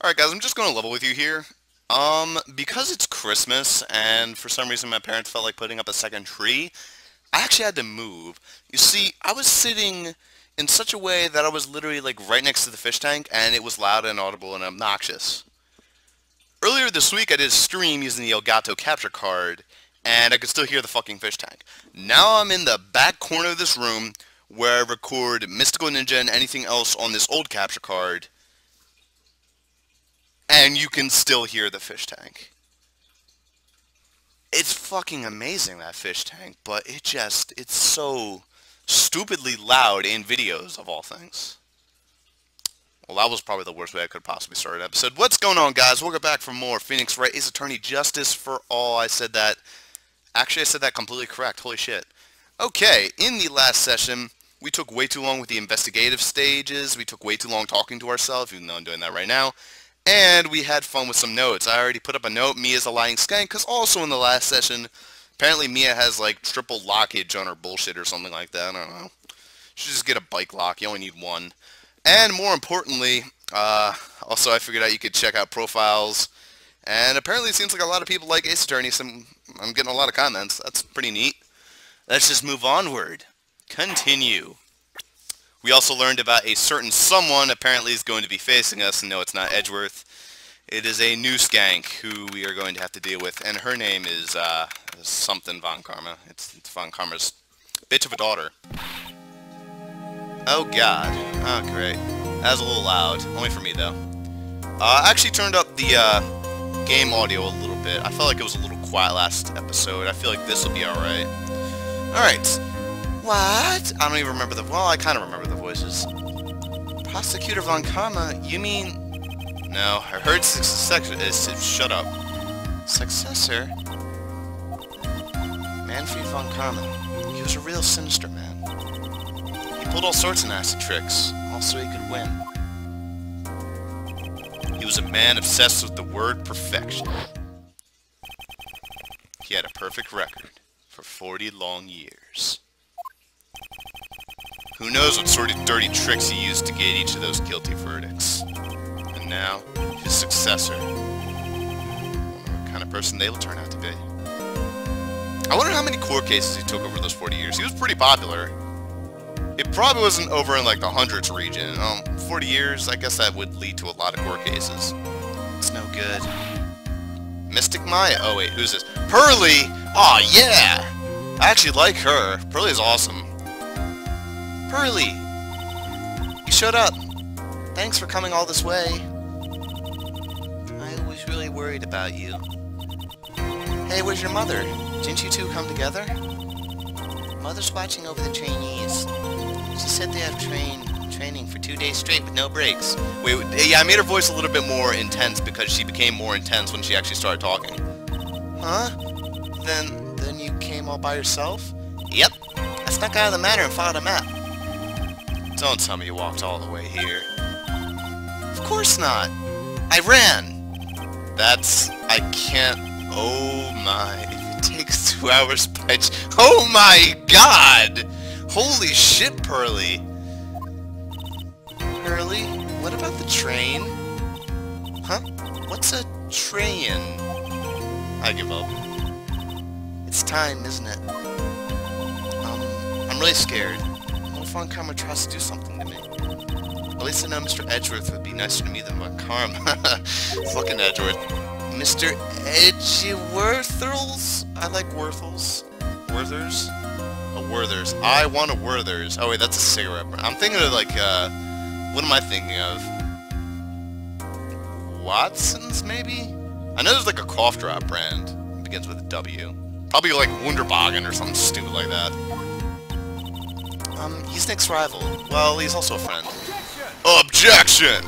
Alright guys, I'm just going to level with you here. Because it's Christmas, and for some reason my parents felt like putting up a second tree, I actually had to move. You see, I was sitting in such a way that I was literally like right next to the fish tank, and it was loud and audible and obnoxious. Earlier this week I did a stream using the Elgato capture card, and I could still hear the fucking fish tank. Now I'm in the back corner of this room, where I record Mystical Ninja and anything else on this old capture card, and you can still hear the fish tank. It's fucking amazing, that fish tank, but it's so stupidly loud in videos, of all things. Well, that was probably the worst way I could possibly start an episode. What's going on, guys? Welcome back for more Phoenix Wright Ace Attorney Justice for All. I said that completely correct. Holy shit. Okay, in the last session, we took way too long with the investigative stages. We took way too long talking to ourselves, even though I'm doing that right now. And we had fun with some notes. I already put up a note, Mia's a lying skank, because also in the last session, apparently Mia has like triple lockage on her bullshit or something like that. I don't know. She should just get a bike lock. You only need one. And more importantly, also I figured out you could check out profiles. And apparently it seems like a lot of people like Ace Attorney, so I'm getting a lot of comments. That's pretty neat. Let's just move onward. Continue. We also learned about a certain someone apparently is going to be facing us. No, it's not Edgeworth. It is a new skank who we are going to have to deal with, and her name is something Von Karma. It's Von Karma's bitch of a daughter. Oh god. Oh great. That was a little loud. Only for me though. I actually turned up the game audio a little bit. I felt like it was a little quiet last episode. I feel like this will be alright. Alright. What? I don't even remember the... Well, I kind of remember the voices. Prosecutor Von Karma? You mean... No, I heard successor... Shut up. Successor? Manfred Von Karma. He was a real sinister man. He pulled all sorts of nasty tricks, all so he could win. He was a man obsessed with the word perfection. He had a perfect record for 40 long years. Who knows what sort of dirty tricks he used to get each of those guilty verdicts. And now, his successor. I wonder what kind of person they will turn out to be. I wonder how many court cases he took over those 40 years. He was pretty popular. It probably wasn't over in like the hundreds region. 40 years, I guess that would lead to a lot of court cases. It's no good. Mystic Maya? Oh wait, who's this? Pearly! Aw, yeah! I actually like her. Pearly's awesome. Pearly! You showed up. Thanks for coming all this way. I was really worried about you. Hey, where's your mother? Didn't you two come together? Mother's watching over the trainees. She said they have training for 2 days straight with no breaks. Wait, yeah, I made her voice a little bit more intense because she became more intense when she actually started talking. Huh? Then you came all by yourself? Yep. I snuck out of the manor and followed a map. Don't tell me you walked all the way here. Of course not. I ran. I can't... Oh my... It takes 2 hours by... Oh my god! Holy shit, Pearly. Pearly, what about the train? Huh? What's a train? I give up. It's time, isn't it? I'm really scared. What if Von Karma tries to do something to me? At least I know Mr. Edgeworth would be nicer to me than Von Karma. Fucking Edgeworth. Mr. Edgeworthers? I like Worthels. Werthers? A Werthers. I want a Werthers. Oh wait, that's a cigarette brand. I'm thinking of like, what am I thinking of? Watson's, maybe? I know there's like a cough drop brand. It begins with a W. Probably like Wunderbagen or something stupid like that. He's Nick's rival. Well, he's also a friend. Objection!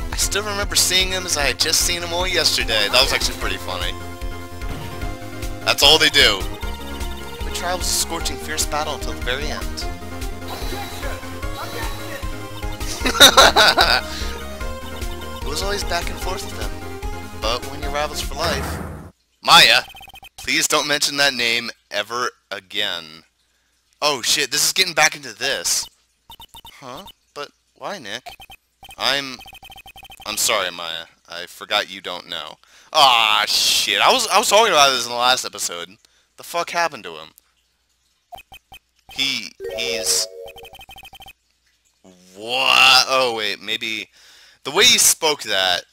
I still remember seeing him as I had just seen him all yesterday. That was actually pretty funny. That's all they do. The trial was a scorching, fierce battle until the very end. It was always back and forth with them. But when you're rivals for life... Maya! Please don't mention that name ever again. Oh shit, this is getting back into this. Huh? But why, Nick? I'm I'm sorry, Maya. I forgot you don't know. Ah, shit. I was talking about this in the last episode. The fuck happened to him? He's... What? Oh, wait, maybe... The way he spoke that,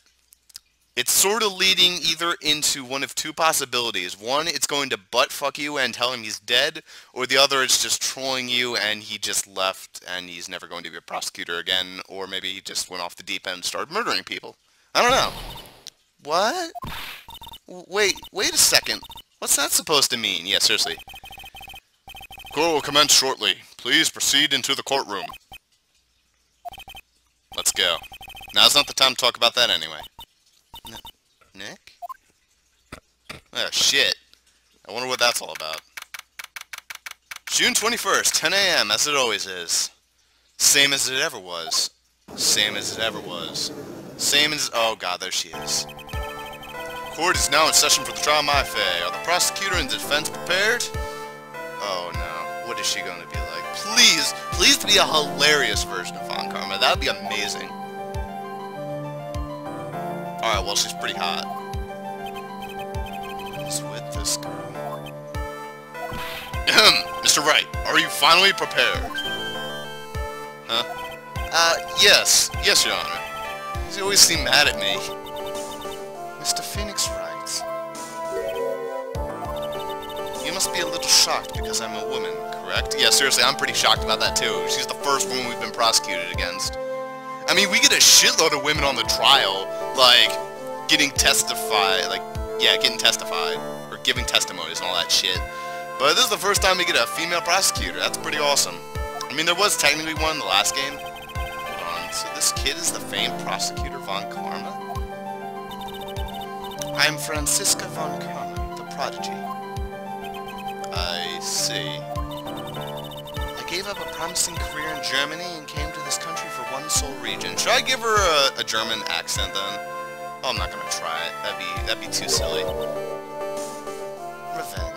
it's sort of leading either into one of two possibilities. One, it's going to butt-fuck you and tell him he's dead, or the other, it's just trolling you and he just left and he's never going to be a prosecutor again, or maybe he just went off the deep end and started murdering people. I don't know. What? Wait a second. What's that supposed to mean? Yeah, seriously. Court will commence shortly. Please proceed into the courtroom. Let's go. Now's not the time to talk about that anyway. Nick? Oh, shit. I wonder what that's all about. June 21st, 10 a.m., as it always is. Same as it ever was. Same as it ever was. Same as... Oh, God, there she is. Court is now in session for the trial of my Faye. Are the prosecutor and the defense prepared? Oh, no. What is she going to be like? Please be a hilarious version of Von Karma. That would be amazing. Alright, well, she's pretty hot. Who's with this girl? Mr. Wright, are you finally prepared? Huh? Yes. Yes, Your Honor. You always seem mad at me. Mr. Phoenix Wright. You must be a little shocked because I'm a woman, correct? Yeah, seriously, I'm pretty shocked about that, too. She's the first woman we've been prosecuted against. I mean, we get a shitload of women on the trial, like, getting testified, or giving testimonies and all that shit. But this is the first time we get a female prosecutor. That's pretty awesome. I mean, there was technically one in the last game. Hold on, so this kid is the famed prosecutor Von Karma? I'm Franziska Von Karma, the prodigy. I see. I gave up a promising career in Germany and came to this country for one sole reason. Should I give her a German accent then? Oh, I'm not gonna try it. That'd be too silly. Revenge.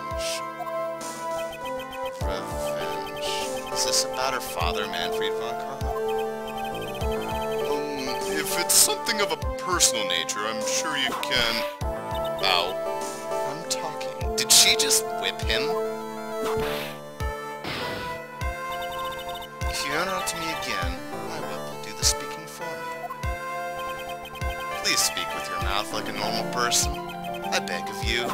Is this about her father, Manfred von Karma? If it's something of a personal nature, I'm sure you can... Ow. I'm talking. Did she just whip him? If you interrupt me again, my whip will do the speaking for me. Please speak with your mouth like a normal person. I beg of you.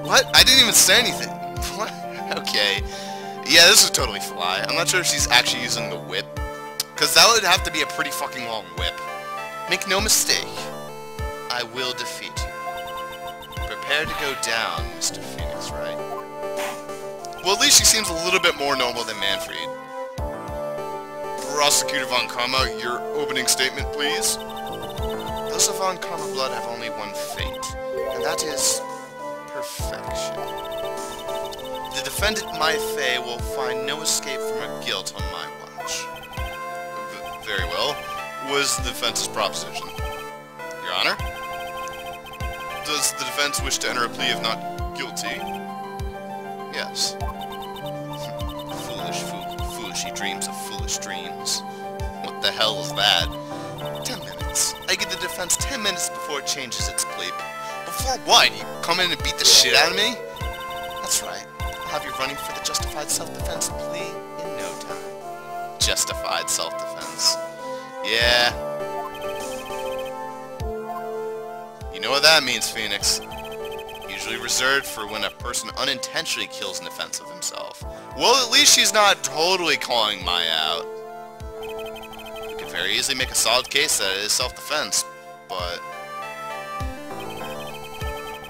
What? I didn't even say anything. What? Okay. Yeah, this is totally fly. I'm not sure if she's actually using the whip, because that would have to be a pretty fucking long whip. Make no mistake. I will defeat you. Prepare to go down, Mr. Phoenix Wright. Well, at least she seems a little bit more normal than Manfred. Prosecutor Von Karma, your opening statement, please. Those of Von Karma blood have only one fate, and that is perfection. The defendant, my Faye, will find no escape from her guilt on my watch. Very well. Was the defense's proposition? Your Honor? Does the defense wish to enter a plea of not guilty? Yes. Foolish, he dreams of foolish dreams. What the hell is that? 10 minutes. I give the defense 10 minutes before it changes its plea. Before what? You come in and beat the shit out of me? That's right. I'll have you running for the justified self-defense plea in no time. Justified self-defense. Yeah. You know what that means, Phoenix. Usually reserved for when a person unintentionally kills an offense of himself. Well, at least she's not totally calling Maya out. You could very easily make a solid case that it is self-defense, but...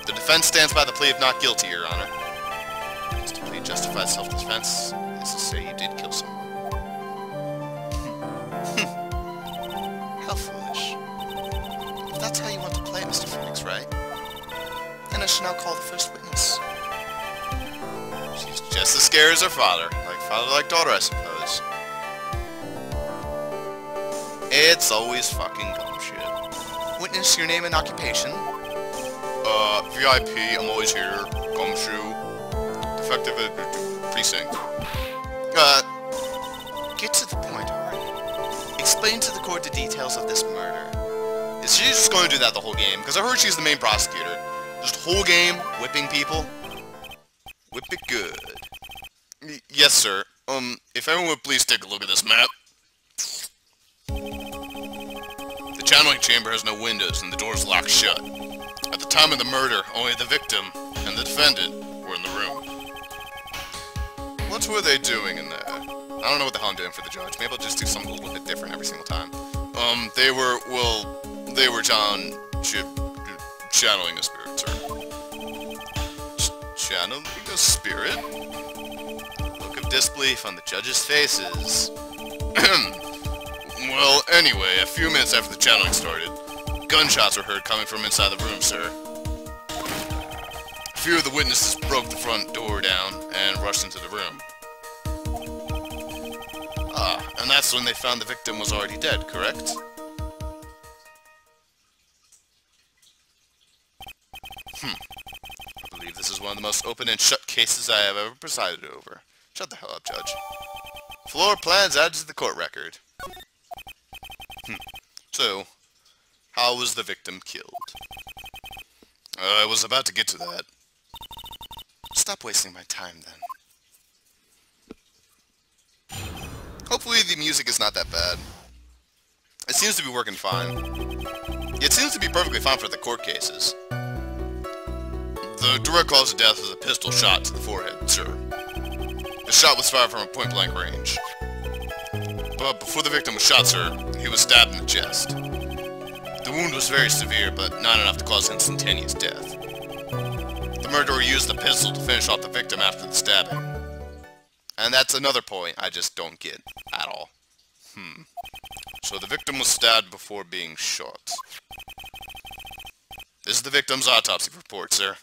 The defense stands by the plea of not guilty, Your Honor. To plead justified self-defense is to say you did kill someone. How foolish. If that's how you want to play, Mr. Phoenix, right? Then I shall now call the first witness. She's just as scared as her father. Like father, like daughter, I suppose. It's always fucking gumshoe. Witness, your name and occupation? VIP, I'm always here. Gumshoe. Defective precinct. Get to the point already. explain to the court the details of this murder. Is she just going to do that the whole game? Because I heard she's the main prosecutor. Just whole game, whipping people. Whip it good. Yes, sir. If everyone would please take a look at this map. The channeling chamber has no windows and the doors locked shut. At the time of the murder, only the victim and the defendant were in the room. What were they doing in there? I don't know what the hell I'm doing for the judge. Maybe I'll just do something a little bit different every single time. They were channeling a spirit, sir. Channeling a spirit? Look of disbelief on the judge's faces. Well, anyway, a few minutes after the channeling started, gunshots were heard coming from inside the room, sir. A few of the witnesses broke the front door down and rushed into the room. And that's when they found the victim was already dead, correct? I believe this is one of the most open and shut cases I have ever presided over. Shut the hell up, Judge. Floor plans added to the court record. So, how was the victim killed? I was about to get to that. Stop wasting my time, then. Hopefully the music is not that bad. It seems to be working fine. It seems to be perfectly fine for the court cases. The direct cause of death was a pistol shot to the forehead, sir. The shot was fired from a point-blank range. But before the victim was shot, sir, he was stabbed in the chest. The wound was very severe, but not enough to cause instantaneous death. The murderer used the pistol to finish off the victim after the stabbing. And that's another point I just don't get at all. So the victim was stabbed before being shot. This is the victim's autopsy report, sir.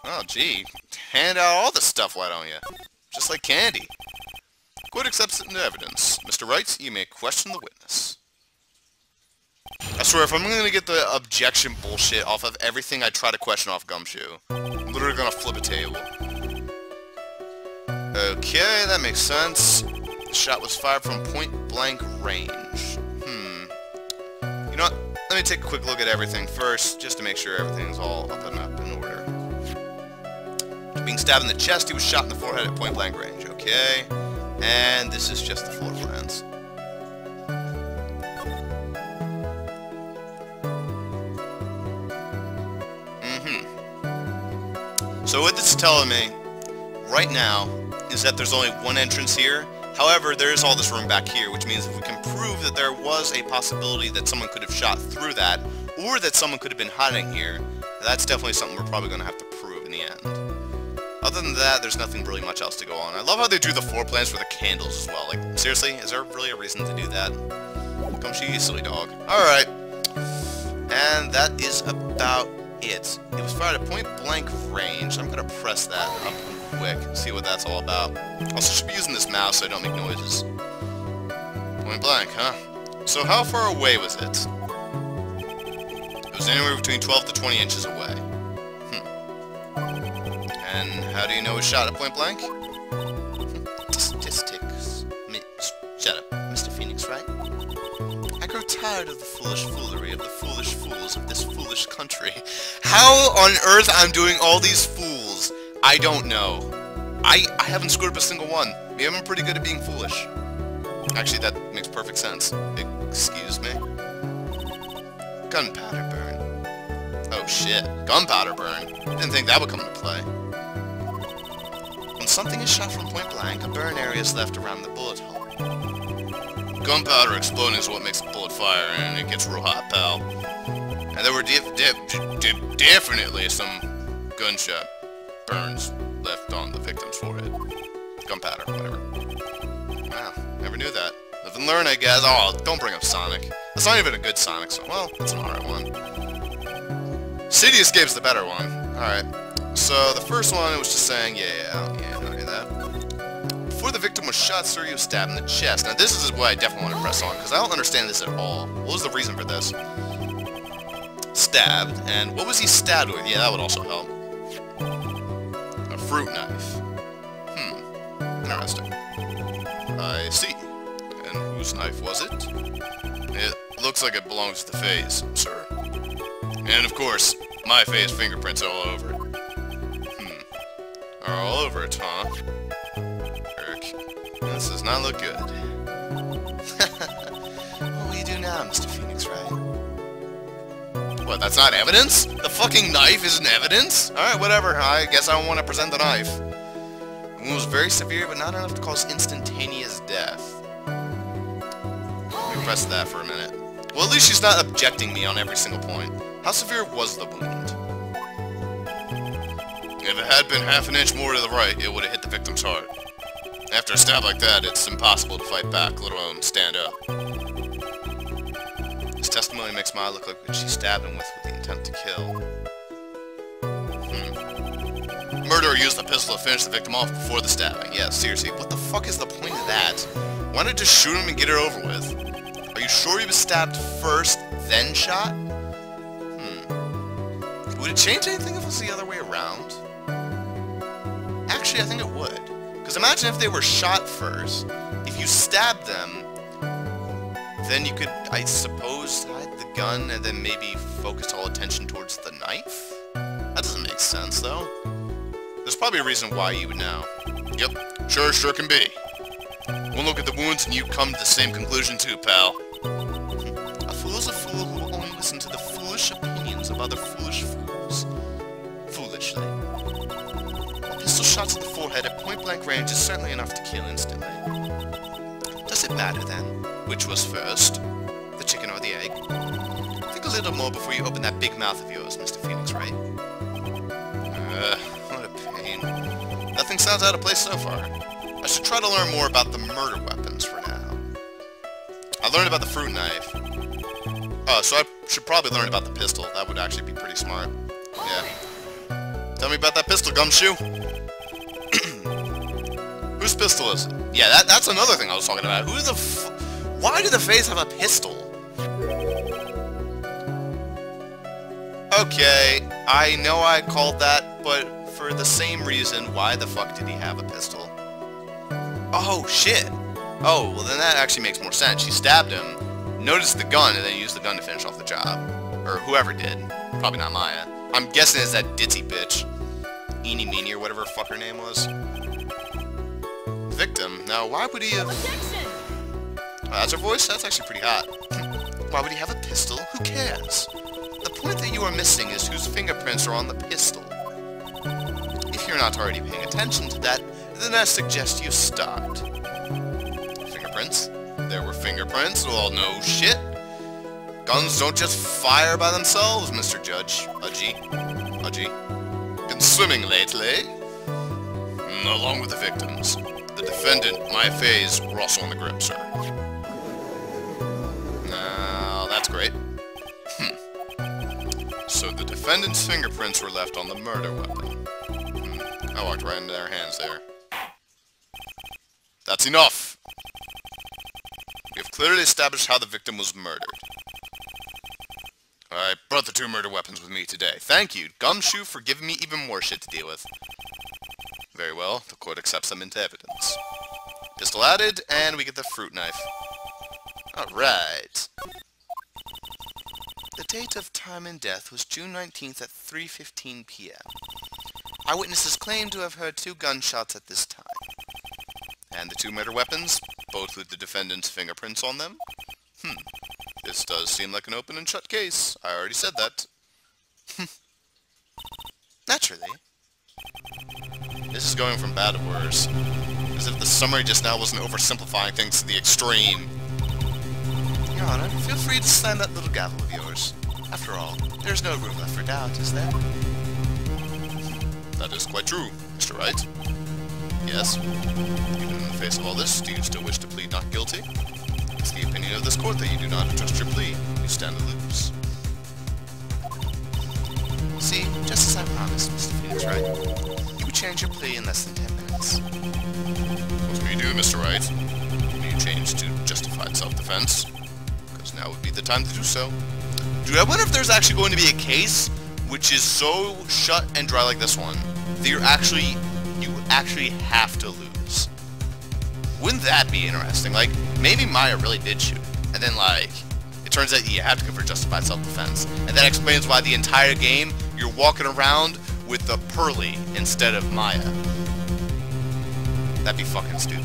Oh, gee. Hand out all the stuff, why don't you? Just like candy. Court accepts it into evidence. Mr. Wright, you may question the witness. I swear, if I'm gonna get the objection bullshit off of everything I try to question off Gumshoe, I'm literally gonna flip a table. Okay, that makes sense. The shot was fired from point-blank range. You know what? Let me take a quick look at everything first, just to make sure everything's all up in order. Being stabbed in the chest, he was shot in the forehead at point-blank range. Okay. And this is just the floor plans. So what this is telling me right now is that there's only one entrance here. However, there is all this room back here, which means if we can prove that there was a possibility that someone could have shot through that, or that someone could have been hiding here, that's definitely something we're probably going to have to prove in the end. Other than that, there's nothing really much else to go on. I love how they do the floor plans for the candles as well. Like, seriously, is there really a reason to do that? Come she, silly dog. Alright. And that is about it. It was fired at point-blank range. I'm gonna press that up quick and see what that's all about. Also, should be using this mouse so I don't make noises. Point-blank, huh? So how far away was it? It was anywhere between 12 to 20 inches away. And how do you know it was shot at point-blank? Statistics. Shut up, Mr. Phoenix, right? I grow tired of the foolish foolery of the foolish fools of this foolish country. How on earth I'm doing all these fools, I don't know. I haven't screwed up a single one. Maybe I'm pretty good at being foolish. Actually, that makes perfect sense. Excuse me. Gunpowder burn. Oh shit, gunpowder burn. Didn't think that would come into play. When something is shot from point blank, a burn area is left around the bullet hole. Gunpowder exploding is what makes the bullet fire, and it gets real hot, pal. And there were definitely some gunshot burns left on the victim's forehead. Gunpowder, whatever. Wow, never knew that. Live and learn, I guess. Oh, don't bring up Sonic. That's not even a good Sonic, so, well, that's an alright one. City Escape's the better one. Alright. So, the first one, it was just saying, yeah, no, I knew that. Before the victim was shot, sir, he was stabbed in the chest. Now, this is what I definitely want to press on, because I don't understand this at all. What was the reason for this? Stabbed, and what was he stabbed with? Yeah, that would also help. A fruit knife. Interesting. I see. And Whose knife was it? It looks like it belongs to the face, sir. And of course, my face fingerprints are all over it. Are all over it, huh? This does not look good. What will you do now, Mr. Phoenix Wright? What, that's not evidence? The fucking knife isn't evidence? Alright, whatever. I guess I don't want to present the knife. The wound was very severe, but not enough to cause instantaneous death. Let me press that for a minute. Well, at least she's not objecting me on every single point. How severe was the wound? If it had been half an inch more to the right, it would have hit the victim's heart. After a stab like that, it's impossible to fight back, let alone stand up. His testimony makes Maya look like what she stabbed him with the intent to kill. Murderer used the pistol to finish the victim off before the stabbing. Yeah, seriously, what the fuck is the point of that? Why not just shoot him and get it over with? Are you sure he was stabbed first, then shot? Would it change anything if it was the other way around? Actually, I think it would. Because imagine if they were shot first. If you stabbed them, then you could, I suppose, hide the gun and then maybe focus all attention towards the knife? That doesn't make sense, though. There's probably a reason why you would know. Yep, sure can be. One look at the wounds and you come to the same conclusion too, pal. A fool's a fool who will only listen to the foolish opinions of other foolish fools. Foolishly. A pistol shot to the forehead at point-blank range is certainly enough to kill instantly. Does it matter, then, which was first? The chicken or the egg? Think a little more before you open that big mouth of yours, Mr. Phoenix Wright. What a pain. Nothing sounds out of place so far. I should try to learn more about the murder weapons for now. I learned about the fruit knife. Oh, so I should probably learn about the pistol. That would actually be pretty smart. Yeah. Tell me about that pistol, Gumshoe. Whose pistol is it? Yeah, that's another thing I was talking about. Who the why do the Fays have a pistol? Okay, I know I called that, but for the same reason, why the fuck did he have a pistol? Oh, shit. Oh, well then that actually makes more sense. She stabbed him, noticed the gun, and then used the gun to finish off the job. Or whoever did. Probably not Maya. I'm guessing it's that ditzy bitch. Eenie Meenie or whatever the fuck her name was. Victim. Now, why would he have... Oh, that's her voice? That's actually pretty hot. Why would he have a pistol? Who cares? The point that you are missing is whose fingerprints are on the pistol. If you're not already paying attention to that, then I suggest you start. Fingerprints? There were fingerprints? Well, no shit. Guns don't just fire by themselves, Mr. Judge. Udgy. Been swimming lately? Along with the victims. The defendant, my Fays, were also on the grip, sir. Now, that's great. So the defendant's fingerprints were left on the murder weapon. I walked right into their hands there. That's enough! We have clearly established how the victim was murdered. I brought the two murder weapons with me today. Thank you, Gumshoe, for giving me even more shit to deal with. Very well, the court accepts them into evidence. Pistol added, and we get the fruit knife. Alright. The date of time and death was June 19th at 3:15 p.m. Eyewitnesses claim to have heard 2 gunshots at this time. And the 2 murder weapons, both with the defendant's fingerprints on them? This does seem like an open and shut case. I already said that. Naturally. This is going from bad to worse. As if the summary just now wasn't oversimplifying things to the extreme. Your Honor, feel free to slam that little gavel of yours. After all, there's no room left for doubt, is there? That is quite true, Mr. Wright. Yes? Even in the face of all this, do you still wish to plead not guilty? It's the opinion of this court that you do not adjust your plea. You stand to lose. See, just as I promised, Mr. Phoenix Wright, you would change your plea in less than 10 minutes. What will you do, Mr. Wright? Will you change to justified self-defense? Because now would be the time to do so. Dude, I wonder if there's actually going to be a case which is so shut and dry like this one that you actually have to lose. Wouldn't that be interesting? Like, maybe Maya really did shoot, and then, like, it turns out you have to go for justified self-defense. And that explains why the entire game, you're walking around with the Pearly instead of Maya. That'd be fucking stupid.